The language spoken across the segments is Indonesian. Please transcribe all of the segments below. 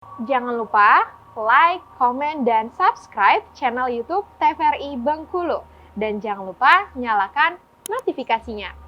Jangan lupa like, komen, dan subscribe channel YouTube TVRI Bengkulu. Dan jangan lupa nyalakan notifikasinya.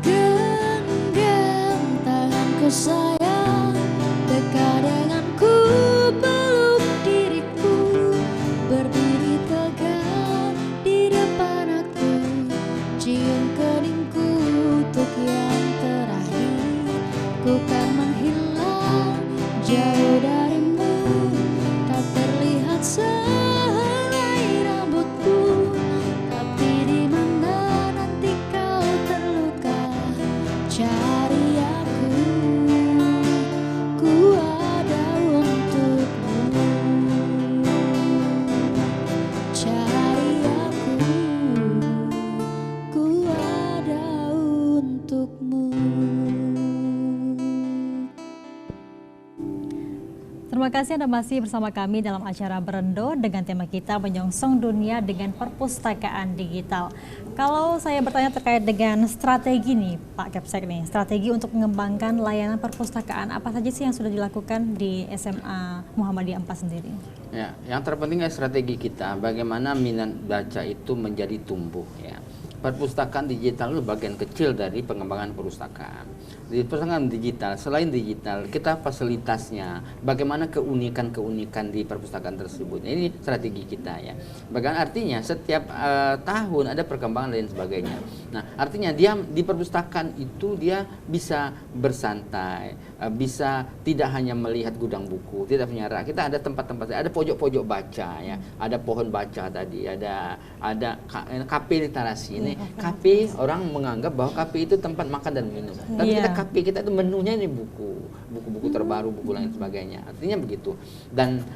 Genggam tanganku sayang, dekat denganku, peluk diriku, berdiri tegak di depan aku, cium keningku untuk yang terakhir. Ku kan menghilang jauh darimu, tak terlihat sehelai rambutku, tapi di mana nanti kau terluka, cari aku, ku ada untukmu. Cari aku, ku ada untukmu. Terima kasih Anda masih bersama kami dalam acara Berendo dengan tema kita menyongsong dunia dengan perpustakaan digital. Kalau saya bertanya terkait dengan strategi nih Pak Kepsek nih, strategi untuk mengembangkan layanan perpustakaan, apa saja sih yang sudah dilakukan di SMA Muhammadiyah 4 sendiri? Ya, yang terpenting adalah strategi kita, bagaimana minat baca itu menjadi tumbuh ya. Perpustakaan digital itu bagian kecil dari pengembangan perpustakaan. Di perpustakaan digital, selain digital, kita fasilitasnya, bagaimana keunikan-keunikan di perpustakaan tersebut. Ini strategi kita ya. Bagaimana artinya setiap tahun ada perkembangan dan sebagainya. Nah, artinya dia di perpustakaan itu dia bisa bersantai, bisa tidak hanya melihat gudang buku, tidak punya rak. Kita ada tempat-tempat, ada pojok-pojok baca ya, ada pohon baca tadi, ada kafe literasi. Ini kafe, orang menganggap bahwa kafe itu tempat makan dan minum. Tapi kita kafe kita itu menunya ini buku-buku terbaru, buku lain sebagainya. Artinya begitu. Dan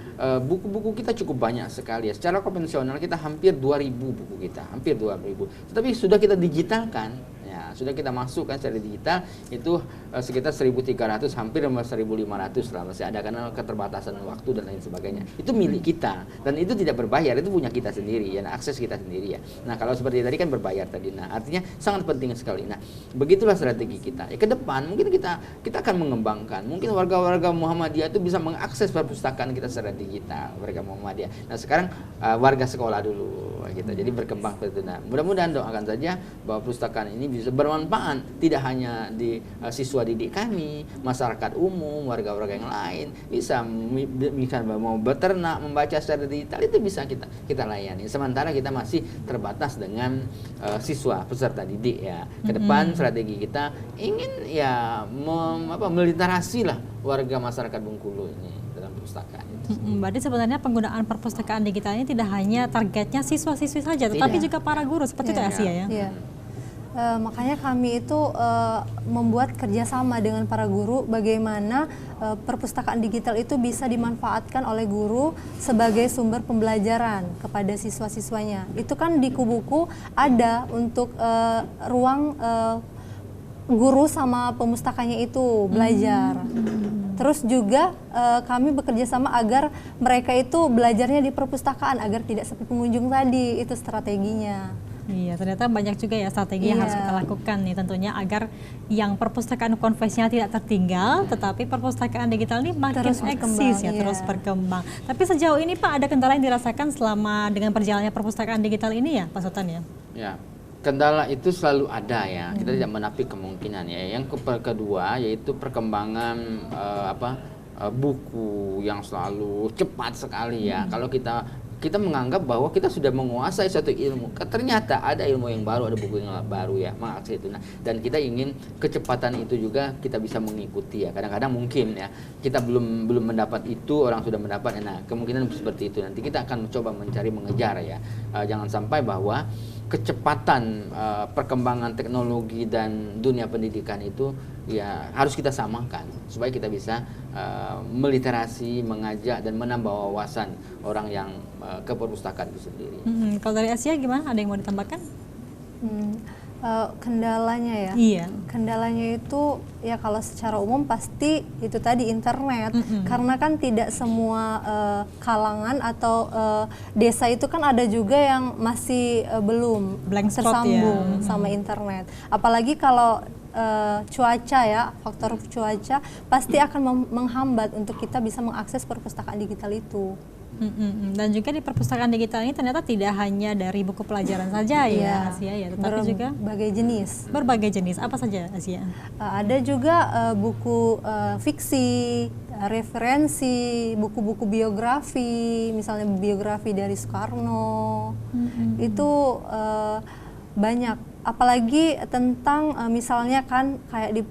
buku-buku kita cukup banyak sekali ya. Secara konvensional kita hampir 2.000 buku kita, hampir 2.000. Tetapi sudah kita digitalkan. Ya, sudah kita masukkan secara digital itu sekitar 1.300, hampir 1.500 lah, masih ada karena keterbatasan waktu dan lain sebagainya. Itu milik kita dan itu tidak berbayar, itu punya kita sendiri ya, akses kita sendiri ya. Nah, kalau seperti tadi kan berbayar tadi. Nah, artinya sangat penting sekali. Nah, begitulah strategi kita. Ya, ke depan mungkin kita akan mengembangkan. Mungkin warga-warga Muhammadiyah itu bisa mengakses perpustakaan kita secara digital, warga Muhammadiyah. Nah, sekarang warga sekolah dulu gitu. Jadi berkembang seperti itu. Nah, mudah-mudahan doakan saja bahwa perpustakaan ini bisa bermanfaat tidak hanya di siswa didik kami, masyarakat umum, warga-warga yang lain bisa misalnya mau beternak, membaca secara digital itu bisa kita layani. Sementara kita masih terbatas dengan siswa peserta didik ya. Ke depan strategi kita ingin ya meliterasi lah warga masyarakat Bengkulu ini dalam perpustakaan itu. Berarti sebenarnya penggunaan perpustakaan digital ini tidak hanya targetnya siswa-siswi saja, tetapi juga para guru seperti itu Asia ya. Iya. Makanya kami itu membuat kerjasama dengan para guru bagaimana perpustakaan digital itu bisa dimanfaatkan oleh guru sebagai sumber pembelajaran kepada siswa-siswanya. Itu kan di Kubuku ada untuk ruang guru sama pemustakanya itu belajar. Terus juga kami bekerja sama agar mereka itu belajarnya di perpustakaan agar tidak sepi pengunjung tadi, itu strateginya. Iya, ternyata banyak juga ya strategi yang harus kita lakukan nih tentunya agar yang perpustakaan konvensional tidak tertinggal, tetapi perpustakaan digital ini makin eksis ya, terus berkembang. Tapi sejauh ini Pak, ada kendala yang dirasakan selama dengan berjalannya perpustakaan digital ini ya Pak Sultan ya? Ya, kendala itu selalu ada ya, kita tidak menafikan kemungkinan ya. Yang kedua yaitu perkembangan buku yang selalu cepat sekali ya. Kalau kita menganggap bahwa kita sudah menguasai suatu ilmu, ternyata ada ilmu yang baru, ada buku yang baru ya, mengakses itu. Nah, dan kita ingin kecepatan itu juga kita bisa mengikuti ya. Kadang-kadang mungkin ya kita belum mendapat itu, orang sudah mendapat. Nah, kemungkinan seperti itu. Nanti kita akan mencoba mencari mengejar ya. Jangan sampai bahwa kecepatan perkembangan teknologi dan dunia pendidikan itu ya harus kita samakan supaya kita bisa meliterasi, mengajak dan menambah wawasan orang yang ke perpustakaan itu sendiri. Kalau dari Asia gimana? Ada yang mau ditambahkan? Kendalanya ya. Iya. Kendalanya itu ya kalau secara umum pasti itu tadi internet, karena kan tidak semua kalangan atau desa itu kan ada juga yang masih belum Blank spot tersambung ya. sama internet. Apalagi kalau cuaca ya, faktor cuaca pasti akan menghambat untuk kita bisa mengakses perpustakaan digital itu. Dan juga di perpustakaan digital ini ternyata tidak hanya dari buku pelajaran saja ya, Asia ya, tetapi juga berbagai jenis. berbagai jenis. Apa saja, Asia? Ada juga buku fiksi, referensi, buku-buku biografi, misalnya biografi dari Soekarno. Itu banyak. Apalagi tentang misalnya kan kayak di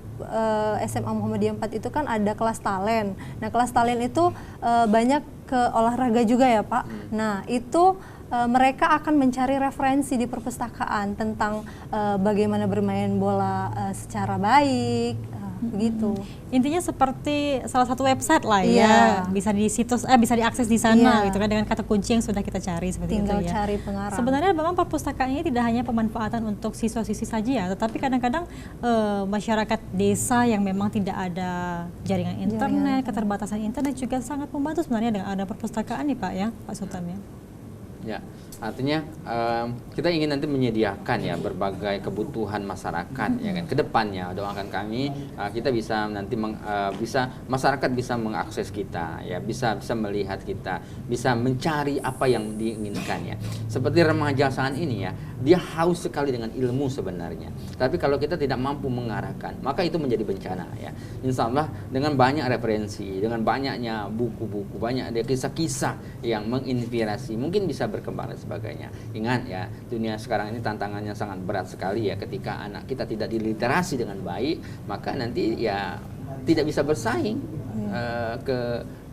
SMA Muhammadiyah 4 itu kan ada kelas talent. Nah, kelas talent itu banyak ke olahraga juga ya, Pak. Nah, itu mereka akan mencari referensi di perpustakaan tentang bagaimana bermain bola secara baik, begitu. Intinya seperti salah satu website lah Iya. ya, bisa di situs bisa diakses di sana Iya. gitu kan, dengan kata kunci yang sudah kita cari seperti Tinggal itu ya. cari pengarang. Sebenarnya memang perpustakaan ini tidak hanya pemanfaatan untuk siswa-siswi saja ya, tetapi kadang-kadang masyarakat desa yang memang tidak ada jaringan internet, keterbatasan internet juga sangat membantu sebenarnya dengan ada perpustakaan nih Pak ya, Pak Sultan ya. Ya, artinya kita ingin nanti menyediakan ya berbagai kebutuhan masyarakat ya kan ke depannya. Doakan kami kita bisa nanti bisa masyarakat bisa mengakses kita ya, bisa melihat kita, bisa mencari apa yang diinginkan ya. Seperti remaja saat ini ya, dia haus sekali dengan ilmu sebenarnya. Tapi kalau kita tidak mampu mengarahkan, maka itu menjadi bencana ya. Insya Allah dengan banyak referensi, dengan banyaknya buku-buku, banyak ada kisah-kisah yang menginspirasi, mungkin bisa berkembang dan sebagainya. Ingat ya, dunia sekarang ini tantangannya sangat berat sekali ya. Ketika anak kita tidak diliterasi dengan baik, maka nanti ya tidak bisa bersaing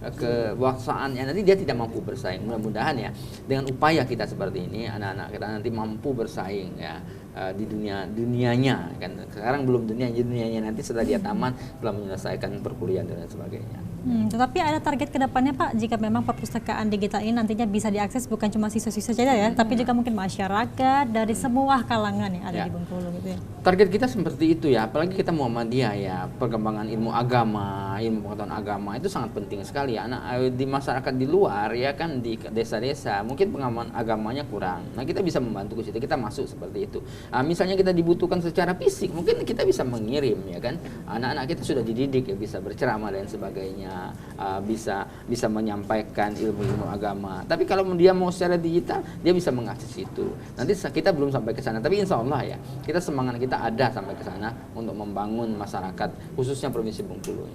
kewaksaannya, nanti dia tidak mampu bersaing. Mudah-mudahan ya dengan upaya kita seperti ini, anak-anak kita nanti mampu bersaing ya di dunianya kan. Sekarang belum dunianya nanti setelah dia tamat, setelah menyelesaikan perkuliahan dan sebagainya. Tetapi ada target kedepannya Pak, jika memang perpustakaan digital ini nantinya bisa diakses bukan cuma siswa-siswa saja ya, tapi juga mungkin masyarakat dari semua kalangan yang ada di Bengkulu gitu ya. Target kita seperti itu ya, apalagi kita Muhammadiyah ya, perkembangan ilmu agama, ilmu pengetahuan agama itu sangat penting sekali ya. Anak di masyarakat di luar ya kan, di desa-desa mungkin pengamalan agamanya kurang. Nah, kita bisa membantu ke situ, kita masuk seperti itu. Misalnya kita dibutuhkan secara fisik, mungkin kita bisa mengirim ya kan. Anak-anak kita sudah dididik ya, bisa berceramah dan sebagainya. Bisa menyampaikan ilmu-ilmu agama. Tapi kalau dia mau secara digital, dia bisa mengakses itu. Nanti kita belum sampai ke sana, tapi insya Allah ya, kita semangat kita ada sampai ke sana untuk membangun masyarakat, khususnya Provinsi Bengkulu.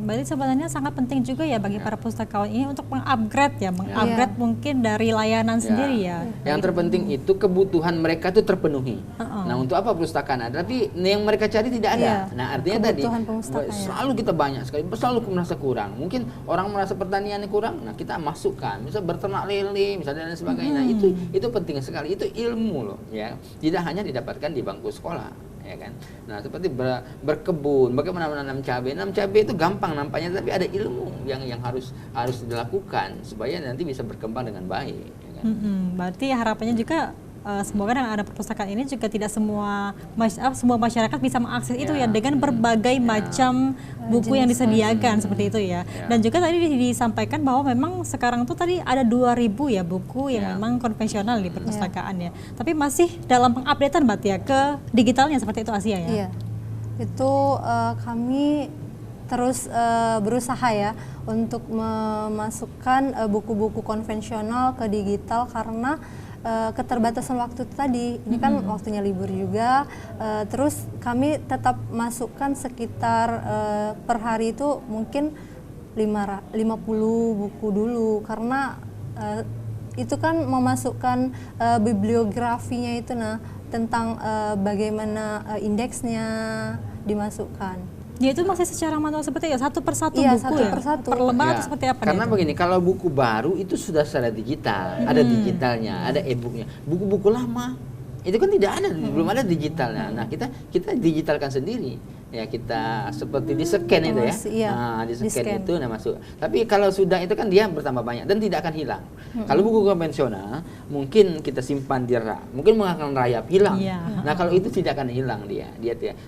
Berarti sebenarnya sangat penting juga ya bagi para pustakawan ini untuk mengupgrade ya, mengupgrade mungkin dari layanan sendiri ya. Yang terpenting itu kebutuhan mereka itu terpenuhi. Nah, untuk apa perpustakaan ada, tapi yang mereka cari tidak ada. Nah, artinya tadi selalu kita banyak sekali, selalu merasa kurang. Mungkin orang merasa pertaniannya kurang, nah kita masukkan, misalnya berternak lele, misalnya dan sebagainya. Itu penting sekali, itu ilmu loh ya. Tidak hanya didapatkan di bangku sekolah. Ya kan? Nah, seperti berkebun, bagaimana menanam cabai. Menanam cabai itu gampang nampaknya, tapi ada ilmu yang harus dilakukan supaya nanti bisa berkembang dengan baik. Ya kan? Berarti harapannya juga semoga dengan ada perpustakaan ini juga tidak semua masyarakat bisa mengakses itu ya dengan berbagai macam buku yang disediakan seperti itu ya. Dan juga tadi disampaikan bahwa memang sekarang tuh tadi ada 2.000 ya buku yang memang konvensional di perpustakaan ya. Tapi masih dalam pengupdatean berarti ya ke digitalnya seperti itu Asia ya. Iya. Itu kami terus berusaha ya untuk memasukkan buku-buku konvensional ke digital karena keterbatasan waktu tadi. Ini kan waktunya libur juga, terus kami tetap masukkan sekitar per hari itu mungkin 50 buku dulu, karena itu kan memasukkan bibliografinya itu tentang bagaimana indeksnya dimasukkan. Ya itu masih secara manual seperti ya, satu persatu Iya, buku satu ya? persatu. Per lembar atau seperti apa? Karena dia? begini, kalau buku baru itu sudah secara digital, ada digitalnya, ada e-booknya. Buku-buku lama itu kan tidak ada, belum ada digitalnya. Nah, kita digitalkan sendiri. ya kita seperti di scan itu ya. Iya, Di scan di-scan. itu masuk. Tapi kalau sudah itu kan dia bertambah banyak dan tidak akan hilang. Kalau buku konvensional mungkin kita simpan di rak, mungkin akan rayap hilang. Iya. Nah kalau itu tidak akan hilang dia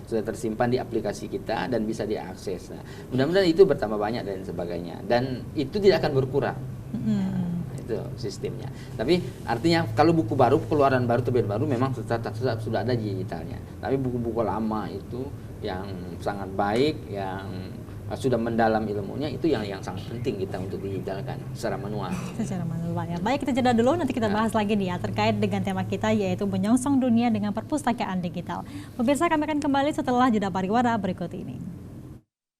sudah tersimpan di aplikasi kita dan bisa diakses. Nah, mudah-mudahan itu bertambah banyak dan sebagainya dan itu tidak akan berkurang. Itu sistemnya. Tapi artinya kalau buku baru, keluaran baru, terbit baru memang tetap sudah ada digitalnya. Tapi buku-buku lama itu yang sangat baik, yang sudah mendalam ilmunya itu yang sangat penting kita untuk digitalkan secara manual. Secara manual ya. Baik, kita jeda dulu, nanti kita bahas lagi nih ya terkait dengan tema kita yaitu menyongsong dunia dengan perpustakaan digital. Pemirsa, kami akan kembali setelah jeda pariwara berikut ini.